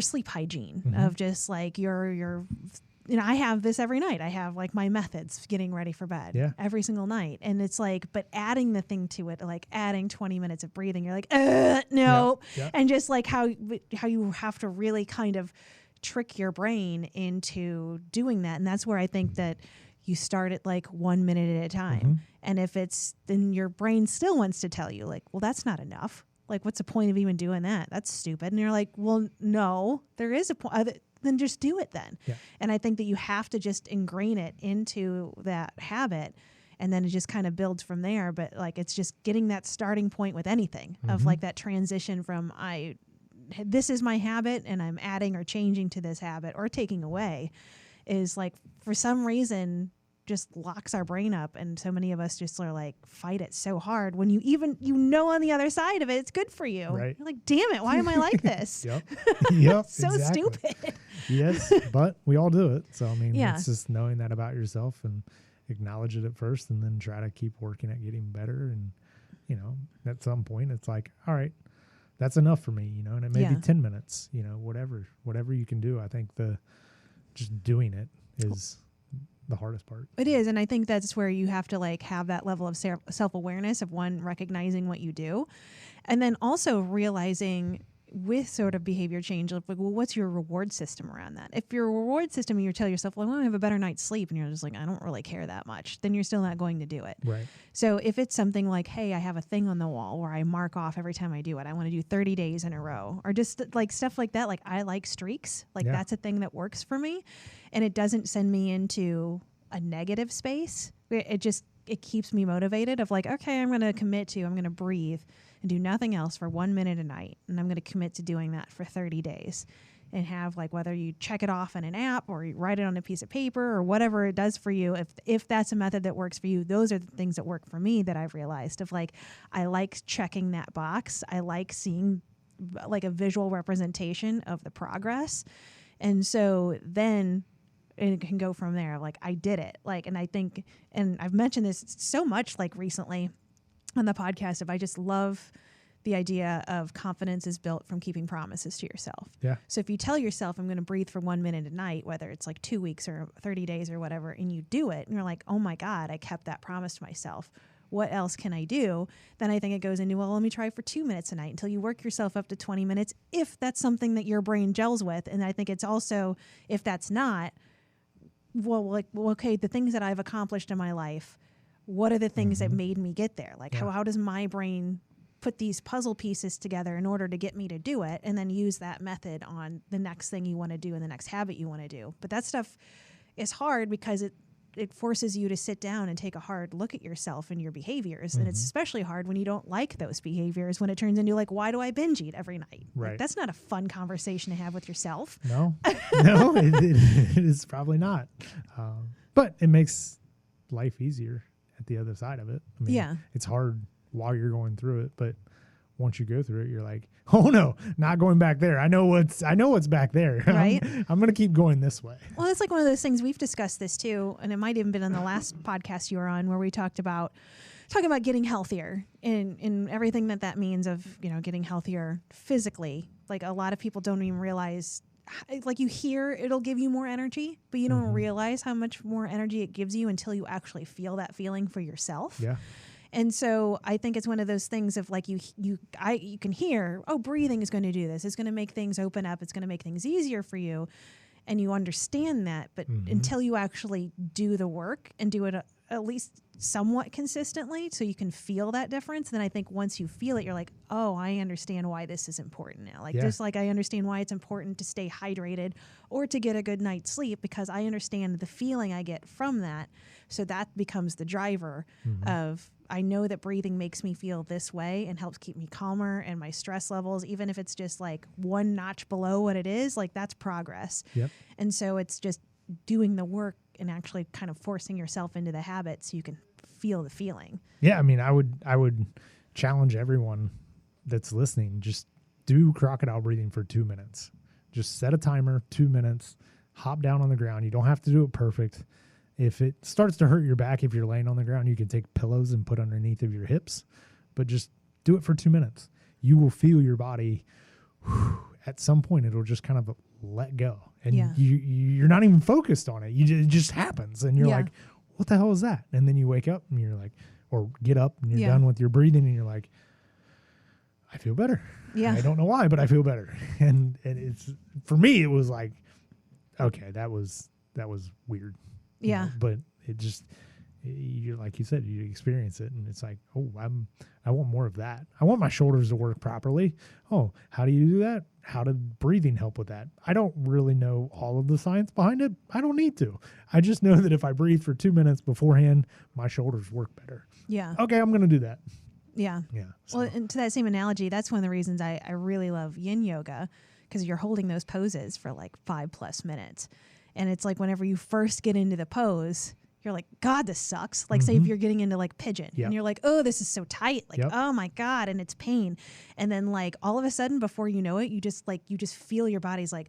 C: sleep hygiene of just like your I have this every night. I have like my methods getting ready for bed every single night. And it's like, but adding the thing to it, like adding 20 minutes of breathing, you're like, no. And just like how you have to really kind of trick your brain into doing that. And that's where I think that you start at like 1 minute at a time. And if then your brain still wants to tell you like, well, that's not enough. Like, what's the point of even doing that? That's stupid. And you're like, well, no, there is a point. Then just do it then. And I think that you have to just ingrain it into that habit. And then it just kind of builds from there. But like, it's just getting that starting point with anything of like that transition from this is my habit and I'm adding or changing to this habit or taking away is like, for some reason, just locks our brain up. And so many of us just are like, fight it so hard when on the other side of it, it's good for you.
H: Right.
C: You're like, damn it, why am I like this?
H: Yep.
C: So
H: exactly.
C: stupid.
H: Yes, but we all do it. So, it's just knowing that about yourself and acknowledge it at first and then try to keep working at getting better. And, at some point it's like, all right, that's enough for me, and it may be 10 minutes, whatever you can do. I think just doing it is the hardest part.
C: It is. And I think that's where you have to like have that level of self-awareness of recognizing what you do. And then also realizing with sort of behavior change, like, well, what's your reward system around that? If your reward system, you tell yourself, well, I want to have a better night's sleep, and you're just like, I don't really care that much, then you're still not going to do it.
H: Right.
C: So if it's something like, hey, I have a thing on the wall where I mark off every time I do it, I want to do 30 days in a row, or just like stuff like that. Like I like streaks, like that's a thing that works for me, and it doesn't send me into a negative space. It keeps me motivated of like, okay, I'm going to breathe and do nothing else for 1 minute a night. And I'm going to commit to doing that for 30 days and have like, whether you check it off in an app or you write it on a piece of paper or whatever it does for you. If that's a method that works for you, those are the things that work for me that I've realized of like, I like checking that box. I like seeing like a visual representation of the progress. And so then it can go from there. Like, I did it. Like, and I think, and I've mentioned this so much like recently on the podcast, I just love the idea of confidence is built from keeping promises to yourself.
H: Yeah.
C: So if you tell yourself, I'm going to breathe for 1 minute a night, whether it's like 2 weeks or 30 days or whatever, and you do it and you're like, oh my God, I kept that promise to myself. What else can I do? Then I think it goes into, well, let me try for 2 minutes a night until you work yourself up to 20 minutes, if that's something that your brain gels with. And I think it's also, if that's not, well, okay, the things that I've accomplished in my life, what are the things that made me get there? Like, how does my brain put these puzzle pieces together in order to get me to do it, and then use that method on the next thing you want to do and the next habit you want to do. But that stuff is hard because it forces you to sit down and take a hard look at yourself and your behaviors. And it's especially hard when you don't like those behaviors, when it turns into like, why do I binge eat every night?
H: Right.
C: Like, that's not a fun conversation to have with yourself.
H: No, no, it is probably not. But it makes life easier at the other side of it. I mean, it's hard while you're going through it, but once you go through it, you're like, oh no, not going back there. I know what's back there.
C: Right.
H: I'm going to keep going this way.
C: Well, it's like one of those things, we've discussed this too, and it might even been on the last podcast you were on, where we talking about getting healthier and everything that means of, getting healthier physically. Like, a lot of people don't even realize, like, you hear it'll give you more energy, but you don't realize how much more energy it gives you until you actually feel that feeling for yourself.
H: Yeah.
C: And so I think it's one of those things of like, you can hear, oh, breathing is going to do this. It's going to make things open up. It's going to make things easier for you. And you understand that. But until you actually do the work and do it at least somewhat consistently so you can feel that difference, then I think once you feel it, you're like, oh, I understand why this is important now. Like, just like I understand why it's important to stay hydrated or to get a good night's sleep, because I understand the feeling I get from that. So that becomes the driver of, I know that breathing makes me feel this way and helps keep me calmer, and my stress levels, even if it's just like one notch below what it is, like, that's progress.
H: Yep.
C: And so it's just doing the work and actually kind of forcing yourself into the habit so you can feel the feeling.
H: Yeah. I mean, I would challenge everyone that's listening, just do crocodile breathing for 2 minutes. Just set a timer, 2 minutes, hop down on the ground. You don't have to do it perfect. If it starts to hurt your back, if you're laying on the ground, you can take pillows and put underneath of your hips, but just do it for 2 minutes. You will feel your body, at some point, it'll just kind of let go. And you're not even focused on it. It just happens. And you're like, what the hell is that? And then you wake up and you're like, or get up and you're done with your breathing and you're like, I feel better.
C: Yeah.
H: I don't know why, but I feel better. And it's, for me, it was like, okay, that was weird.
C: Yeah.
H: But it just, you, like you said, you experience it and it's like, oh, I want more of that. I want my shoulders to work properly. Oh, how do you do that? How did breathing help with that? I don't really know all of the science behind it. I don't need to. I just know that if I breathe for 2 minutes beforehand, my shoulders work better.
C: Yeah.
H: Okay, I'm going to do that.
C: Yeah.
H: Yeah. So.
C: Well, and to that same analogy, that's one of the reasons I really love yin yoga, because you're holding those poses for like 5+ minutes. And it's like, whenever you first get into the pose, you're like, God, this sucks. Like, say if you're getting into like pigeon and you're like, oh, this is so tight. Like, oh my God. And it's pain. And then like all of a sudden, before you know it, you just feel your body's like,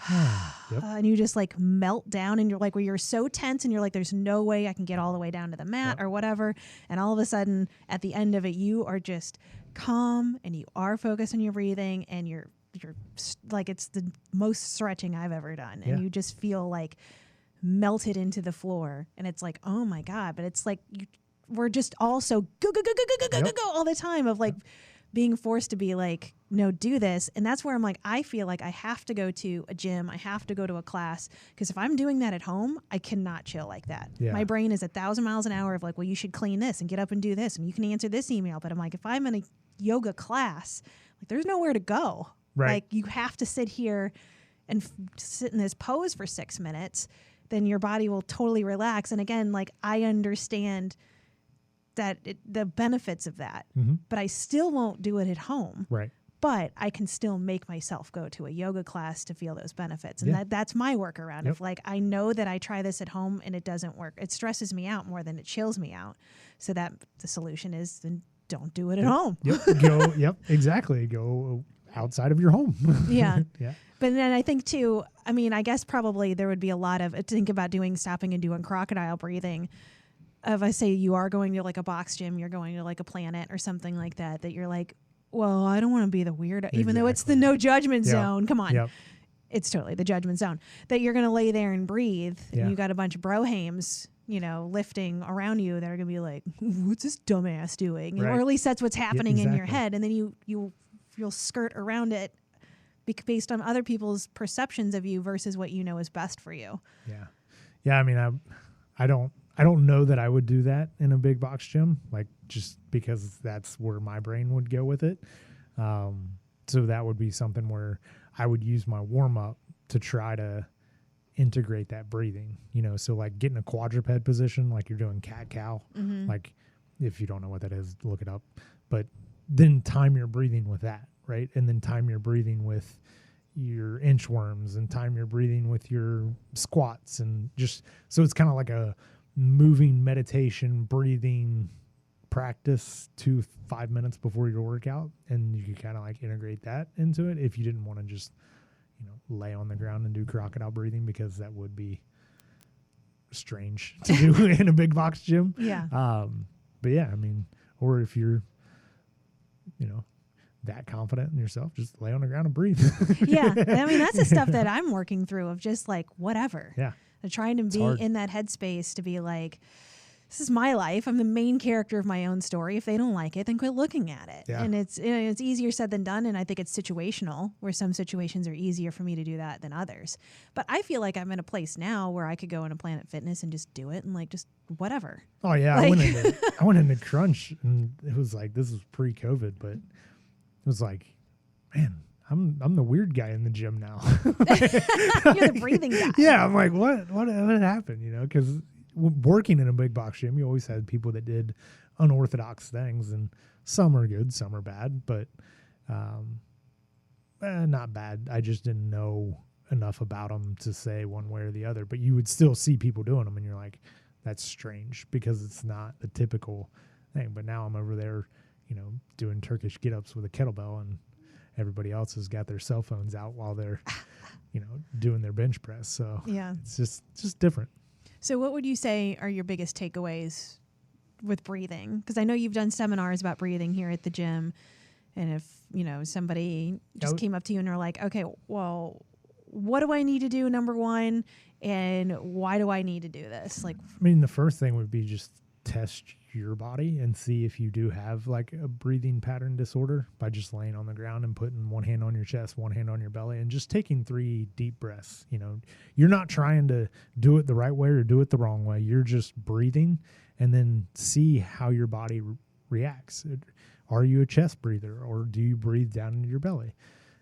C: and you just like melt down, and you're like, well, you're so tense and you're like, there's no way I can get all the way down to the mat or whatever. And all of a sudden at the end of it, you are just calm and you are focused on your breathing, and you're like, it's the most stretching I've ever done. And you just feel like melted into the floor, and it's like, oh my God. But it's like, we're just all so go all the time of like being forced to be like, no, do this. And that's where I'm like, I feel like I have to go to a gym. I have to go to a class, because if I'm doing that at home, I cannot chill like that. Yeah. My brain is 1,000 miles an hour of like, well, you should clean this and get up and do this, and you can answer this email. But I'm like, if I'm in a yoga class, like, there's nowhere to go.
H: Right.
C: Like, you have to sit here and sit in this pose for 6 minutes, then your body will totally relax. And again, like, I understand that the benefits of that, but I still won't do it at home.
H: Right.
C: But I can still make myself go to a yoga class to feel those benefits. And that's my workaround. If like, I know that I try this at home and it doesn't work, it stresses me out more than it chills me out. So that the solution is, then don't do it at home.
H: Exactly. Go outside of your home.
C: Yeah.
H: Yeah.
C: But then I think too, I mean, I guess probably there would be a lot of think about stopping and doing crocodile breathing. If I say you are going to like a box gym, you're going to like a Planet or something like that, that you're like, well, I don't want to be the weirdo, even though it's the no judgment zone. Come on.
H: Yep.
C: It's totally the judgment zone, that you're going to lay there and breathe.
H: Yeah.
C: And you got a bunch of brohams, lifting around you that are going to be like, what's this dumbass doing?
H: Right.
C: Or at least that's what's happening in your
H: exactly.
C: head. And then you'll skirt around it based on other people's perceptions of you versus what you know is best for you.
H: Yeah. Yeah. I mean, I don't know that I would do that in a big box gym, like just because that's where my brain would go with it. So that would be something where I would use my warm up to try to integrate that breathing, so like get in a quadruped position, like you're doing cat cow.
C: Mm-hmm.
H: Like if you don't know what that is, look it up, but then time your breathing with that. Right. And then time your breathing with your inchworms and time your breathing with your squats, and just, so it's kind of like a moving meditation, breathing practice 2-5 minutes before your workout. And you could kind of like integrate that into it if you didn't want to just, lay on the ground and do crocodile breathing, because that would be strange to do in a big box gym.
C: Yeah.
H: But yeah, I mean, or if you're, that confident in yourself, just lay on the ground and breathe.
C: Yeah. I mean, that's the stuff that I'm working through, of just like, whatever.
H: Yeah.
C: Trying to be in that headspace to be like, this is my life. I'm the main character of my own story. If they don't like it, then quit looking at it.
H: Yeah.
C: And it's easier said than done. And I think it's situational, where some situations are easier for me to do that than others. But I feel like I'm in a place now where I could go into Planet Fitness and just do it and like, just whatever.
H: Oh yeah.
C: Like,
H: I went into Crunch, and it was like, this was pre-COVID, but it was like, man, I'm the weird guy in the gym now.
C: You're the breathing guy.
H: Yeah. I'm like, what happened? Because working in a big box gym, you always had people that did unorthodox things, and some are good, some are bad, but not bad. I just didn't know enough about them to say one way or the other, but you would still see people doing them, and you're like, that's strange, because it's not the typical thing. But now I'm over there, doing Turkish get-ups with a kettlebell, and everybody else has got their cell phones out while they're, doing their bench press. So
C: yeah,
H: it's just different.
C: So what would you say are your biggest takeaways with breathing? Because I know you've done seminars about breathing here at the gym. And if, somebody just came up to you and are like, okay, well, what do I need to do, number one? And why do I need to do this? Like,
H: I mean, the first thing would be just test your body and see if you do have like a breathing pattern disorder by just laying on the ground and putting one hand on your chest, one hand on your belly, and just taking 3 deep breaths. You're not trying to do it the right way or do it the wrong way. You're just breathing, and then see how your body reacts. Are you a chest breather, or do you breathe down into your belly?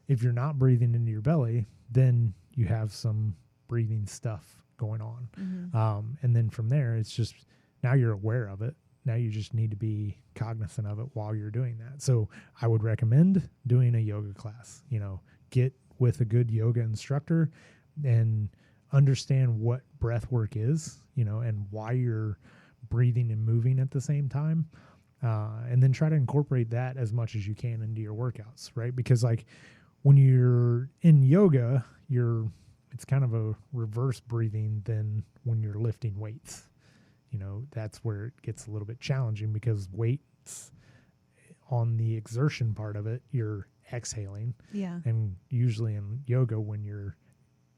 H: If you're not breathing into your belly, then you have some breathing stuff going on. Mm-hmm. And then from there, it's just, now you're aware of it. Now you just need to be cognizant of it while you're doing that. So I would recommend doing a yoga class. Get with a good yoga instructor and understand what breath work is, and why you're breathing and moving at the same time. And then try to incorporate that as much as you can into your workouts, right? Because like when you're in yoga, it's kind of a reverse breathing than when you're lifting weights. That's where it gets a little bit challenging, because weights, on the exertion part of it, you're exhaling.
C: yeah.
H: And usually in yoga, when you're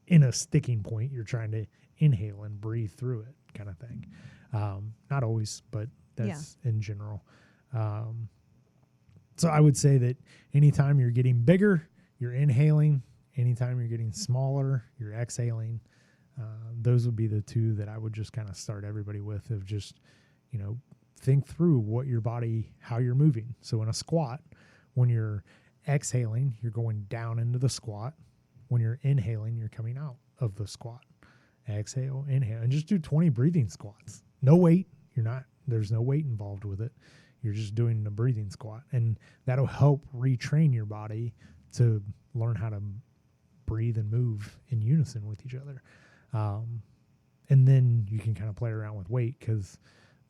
H: in a sticking point, you're trying to inhale and breathe through it, kind of thing. Not always, but that's in general. So I would say that anytime you're getting bigger, you're inhaling. Anytime you're getting smaller, you're exhaling. Those would be the 2 that I would just kind of start everybody with, of just, think through what your body, how you're moving. So in a squat, when you're exhaling, you're going down into the squat. When you're inhaling, you're coming out of the squat. Exhale, inhale, and just do 20 breathing squats. No weight. There's no weight involved with it. You're just doing the breathing squat, and that'll help retrain your body to learn how to breathe and move in unison with each other. And then you can kind of play around with weight, because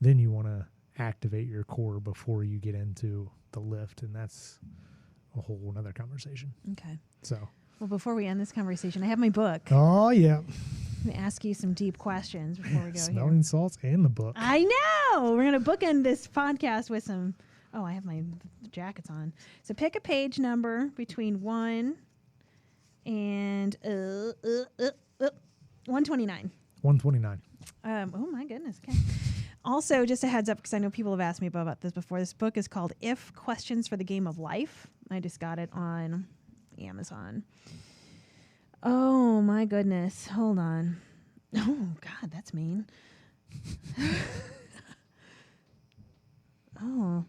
H: then you want to activate your core before you get into the lift, and that's a whole another conversation.
C: Okay.
H: So,
C: Well, before we end this conversation, I have my book.
H: Oh, yeah.
C: I'm going to ask you some deep questions before we go
H: Smelling
C: here.
H: salts and the book.
C: I know. We're going to bookend this podcast with some... Oh, I have my jackets on. So pick a page number between 1 and 129.
H: 129.
C: Oh, my goodness. Okay. Also, just a heads up, because I know people have asked me about this before. This book is called If Questions for the Game of Life. I just got it on Amazon. Oh, my goodness. Hold on. Oh, God, that's mean. Oh.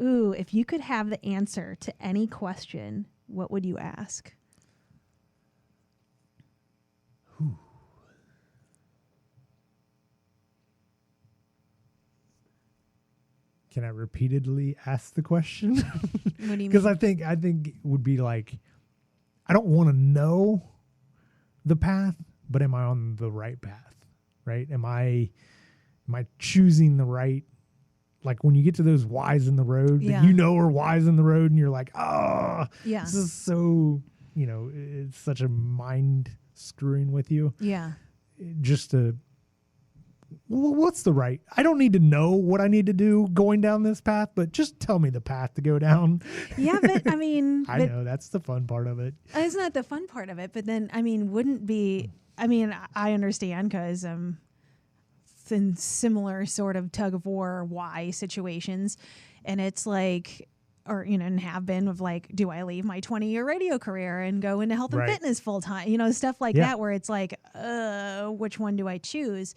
C: Ooh, if you could have the answer to any question, what would you ask?
H: Ooh. Can I repeatedly ask the question?
C: What do you mean?
H: Because I think it would be like, I don't want to know the path, but am I on the right path? Right? Am I choosing the right? Like when you get to those Y's in the road that you know are Y's in the road, and you're like, oh, this is so, it's such a mind screwing with you.
C: Yeah.
H: Just to, what's the right? I don't need to know what I need to do going down this path, but just tell me the path to go down.
C: Yeah, but I mean,
H: I know that's the fun part of it.
C: It's not the fun part of it, but then, I mean, wouldn't be, I mean, I understand because in similar sort of tug of war why situations, and it's like, or and have been of like, do I leave my 20-year radio career and go into health and fitness full time, stuff like that, where it's like, which one do I choose?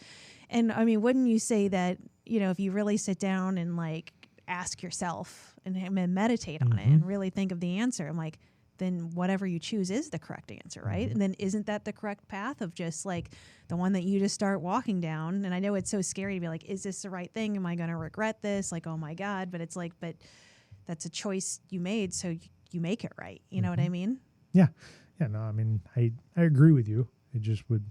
C: And I mean, wouldn't you say that if you really sit down and like ask yourself and meditate on it and really think of the answer, I'm like, then whatever you choose is the correct answer, right? And then isn't that the correct path of just like the one that you just start walking down? And I know it's so scary to be like, is this the right thing? Am I going to regret this? Like, oh my God. But it's like, but that's a choice you made, so you make it right. You know what I mean?
H: Yeah. Yeah, no, I mean, I agree with you. It just would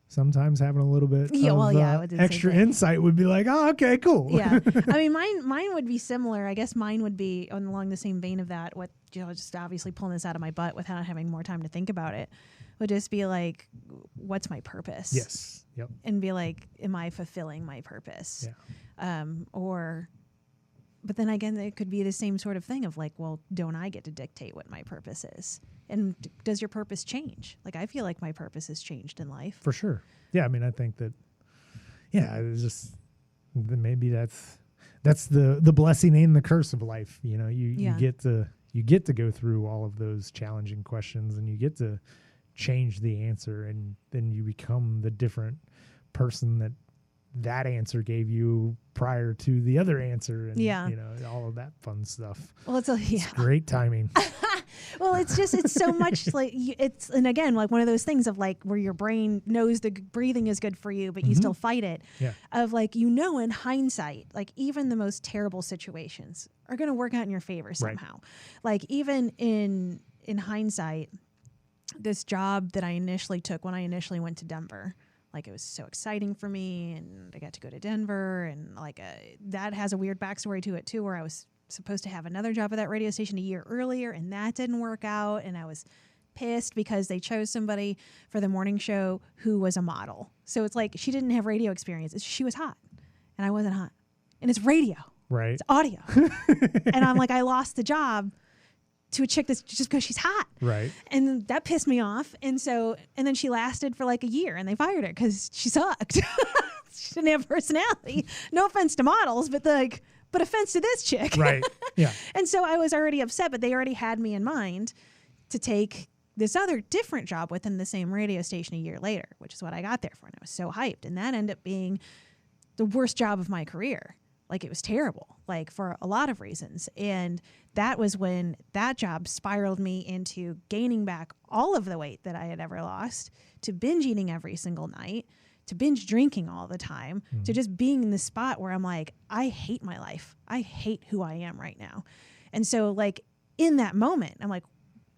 H: sometimes having a little bit of extra insight would be like, oh, okay, cool.
C: Yeah. I mean, mine would be similar. I guess mine would be along the same vein of that. What, just obviously pulling this out of my butt without having more time to think about it would just be like, what's my purpose?
H: Yes. Yep.
C: And be like, am I fulfilling my purpose?
H: Yeah.
C: But then again, it could be the same sort of thing of like, well, don't I get to dictate what my purpose is? And does your purpose change? Like, I feel like my purpose has changed in life.
H: For sure. Yeah. I mean, I think that, it's just, maybe that's the blessing and the curse of life. You get to go through all of those challenging questions, and you get to change the answer, and then you become the different person that answer gave you prior to the other answer, and all of that fun stuff.
C: Well, it's
H: great timing.
C: Well, it's so much like and again, like one of those things of like where your brain knows the breathing is good for you, but you still fight it.
H: Yeah.
C: Of like, in hindsight, like even the most terrible situations are going to work out in your favor somehow. Like even in hindsight, this job that I initially took when I initially went to Denver, like it was so exciting for me, and I got to go to Denver, and like that has a weird backstory to it too, where I was supposed to have another job at that radio station a year earlier, and that didn't work out, and I was pissed because they chose somebody for the morning show who was a model. So it's like she didn't have radio experience. She was hot, and I wasn't hot, and it's radio,
H: right?
C: It's audio, and I'm like, I lost the job to a chick that's just because she's hot.
H: Right.
C: And that pissed me off. And then she lasted for like a year, and they fired her because she sucked. She didn't have personality. No offense to models, but offense to this chick.
H: Right. Yeah.
C: And so I was already upset, but they already had me in mind to take this other different job within the same radio station a year later, which is what I got there for. And I was so hyped. And that ended up being the worst job of my career. Like, it was terrible, like for a lot of reasons. And that was when that job spiraled me into gaining back all of the weight that I had ever lost, to binge eating every single night, to binge drinking all the time, to just being in this spot where I'm like, I hate my life. I hate who I am right now. And so like in that moment, I'm like,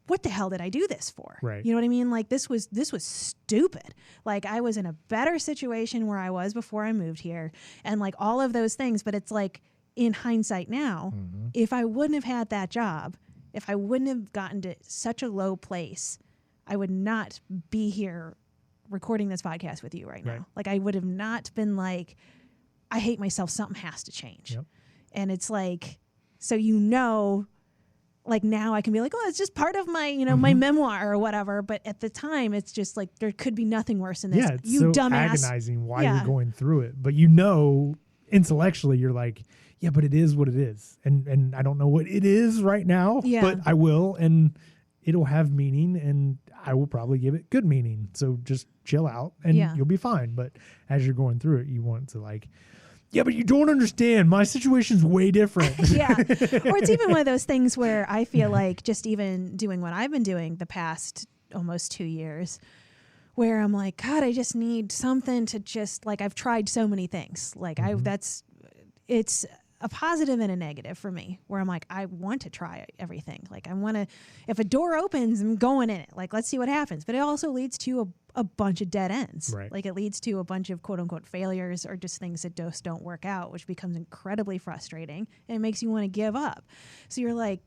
C: what the hell did I do this for?
H: Right.
C: You know what I mean? Like this was stupid. Like I was in a better situation where I was before I moved here, and like all of those things. But it's like in hindsight now, if I wouldn't have had that job, if I wouldn't have gotten to such a low place, I would not be here recording this podcast with you right now. Like, I would have not been like, I hate myself. Something has to change.
H: Yep.
C: And it's like, so, you know, like now I can be like, oh, it's just part of my, you know, my memoir or whatever. But at the time, it's just like, there could be nothing worse than this.
H: Yeah, it's
C: you
H: so
C: dumbass.
H: agonizing why you're going through it. But you know, intellectually, you're like, yeah, but it is what it is. And I don't know what it is right now, but I will. And it'll have meaning, and I will probably give it good meaning. So just chill out and you'll be fine. But as you're going through it, you want to like, yeah, but you don't understand. My situation's way different.
C: Or it's even one of those things where I feel like just even doing what I've been doing the past almost 2 years, where I'm like, God, I just need something to just like, I've tried so many things. Like it's a positive and a negative for me, where I'm like, I want to try everything. Like, I want to, if a door opens, I'm going in it. Like, let's see what happens. But it also leads to a bunch of dead ends.
H: Right.
C: Like, it leads to a bunch of quote unquote failures or just things that just don't work out, which becomes incredibly frustrating and it makes you want to give up. So you're like,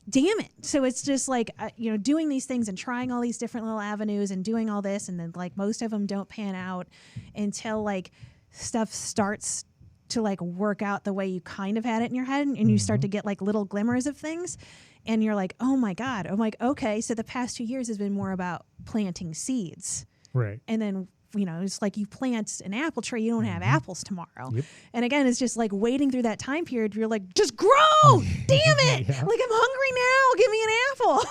C: damn it. So it's just like, you know, doing these things and trying all these different little avenues and doing all this. And then like most of them don't pan out until like stuff starts to like work out the way you kind of had it in your head, and you start to get like little glimmers of things, and you're like, oh my God. I'm like, okay, so the past 2 years has been more about planting seeds.
H: Right.
C: And then, you know, it's like you plant an apple tree, you don't have apples tomorrow.
H: Yep.
C: And again, it's just like waiting through that time period. You're like, just grow, damn it. Like, I'm hungry now. Give me an apple.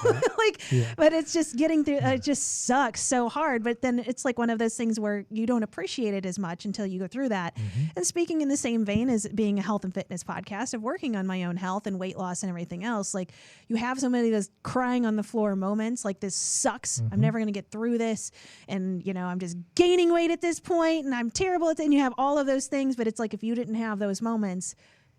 C: But it's just getting through. It just sucks so hard. But then it's like one of those things where you don't appreciate it as much until you go through that. And speaking in the same vein as being a health and fitness podcast, of working on my own health and weight loss and everything else, like you have so many of those crying on the floor moments, like this sucks. I'm never going to get through this. And, you know, I'm just gaining weight at this point and I'm terrible at it. And you have all of those things, but it's like, if you didn't have those moments,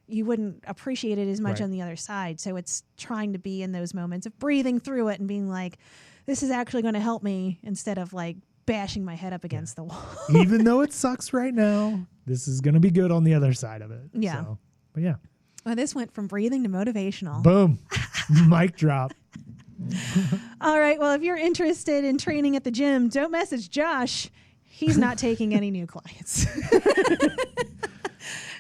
C: you wouldn't appreciate it as much on the other side. So it's trying to be in those moments of breathing through it and being like, this is actually going to help me, instead of like bashing my head up against the wall.
H: Even though it sucks right now, this is going to be good on the other side of it.
C: Yeah.
H: So, but yeah.
C: Well, this went from breathing to motivational.
H: Boom. Mic drop.
C: All right. Well, if you're interested in training at the gym, don't message Josh. He's not taking any new clients.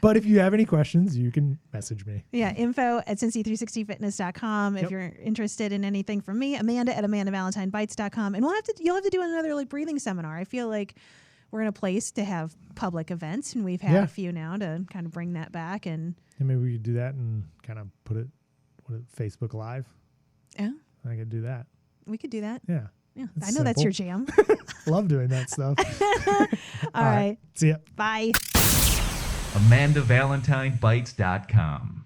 H: But if you have any questions, you can message me.
C: Yeah, info@cincy360fitness.com. If you're interested in anything from me, Amanda@AmandaValentineBites.com. And you'll have to do another like breathing seminar. I feel like we're in a place to have public events, and we've had a few now to kind of bring that back. And
H: maybe we could do that and kind of put it Facebook Live.
C: Yeah.
H: I could do that.
C: We could do that.
H: Yeah.
C: Yeah. I know that's your jam.
H: Love doing that stuff.
C: All right.
H: See ya.
C: Bye.
I: AmandaValentineBites.com